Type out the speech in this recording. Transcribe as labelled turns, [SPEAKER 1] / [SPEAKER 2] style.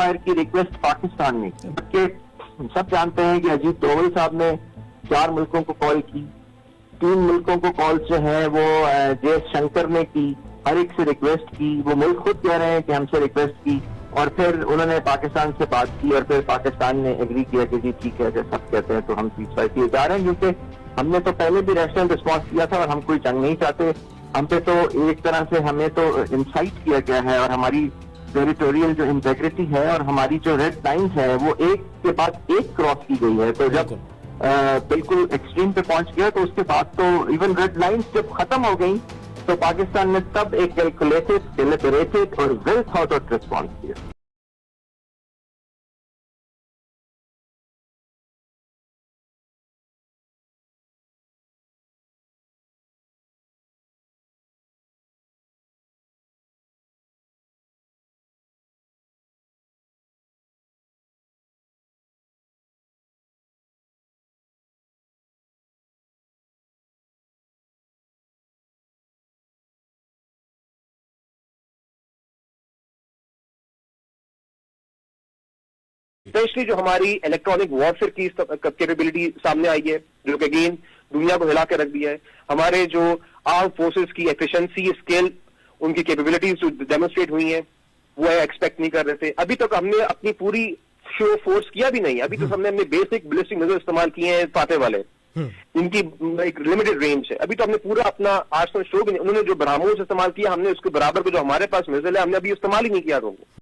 [SPEAKER 1] Fire की request Pakistan ने कि सब जानते हैं कि अजीत डोवल साहब ने 4 मुल्कों को कॉल की, 3 मुल्कों को कॉल जो है वो जयशंकर ने की, हर एक से रिक्वेस्ट की। वो मुल्क खुद कह रहे हैं कि हमसे रिक्वेस्ट की और फिर उन्होंने पाकिस्तान से बात की और फिर पाकिस्तान ने एग्री किया कि जी ठीक है, जैसे सब कहते हैं तो हम सीज़फायर किए जा रहे हैं, क्योंकि हमने तो पहले भी रैशनल रिस्पॉन्स किया था और हम कोई जंग नहीं चाहते। हम पे तो एक तरह से हमें तो इंसाइट किया गया है और हमारी टेरिटोरियल जो इंटेग्रिटी है और हमारी जो रेड लाइंस है वो एक के बाद एक क्रॉस की गई है। तो जब बिल्कुल एक्सट्रीम पे पहुंच गया तो उसके बाद तो इवन रेड लाइंस जब खत्म हो गई तो पाकिस्तान ने तब एक कैलकुलेटेड, डेलिबरेटेड और वेल थॉट आउट रिस्पॉन्स दिया।
[SPEAKER 2] स्पेशली जो हमारी इलेक्ट्रॉनिक वॉरफेयर की कैपेबिलिटी सामने आई है, जो कि अगेन दुनिया को हिला के रख दिया है। हमारे जो आर्म फोर्सेस की एफिशिएंसी, स्केल, उनकी कैपेबिलिटीज जो डेमोन्स्ट्रेट हुई हैं वो एक्सपेक्ट नहीं कर रहे थे। अभी तक हमने अपनी पूरी शो फोर्स किया भी नहीं। अभी तो हमने अपने बेसिक बैलिस्टिक मिसाइल इस्तेमाल किए हैं फाते वाले, इनकी एक लिमिटेड रेंज है। अभी तो हमने पूरा अपना आर्सेनल शो भी नहीं। उन्होंने जो ब्रह्मोस इस्तेमाल किया, हमने उसके बराबर को जो हमारे पास मिसाइल है हमने अभी इस्तेमाल ही नहीं किया।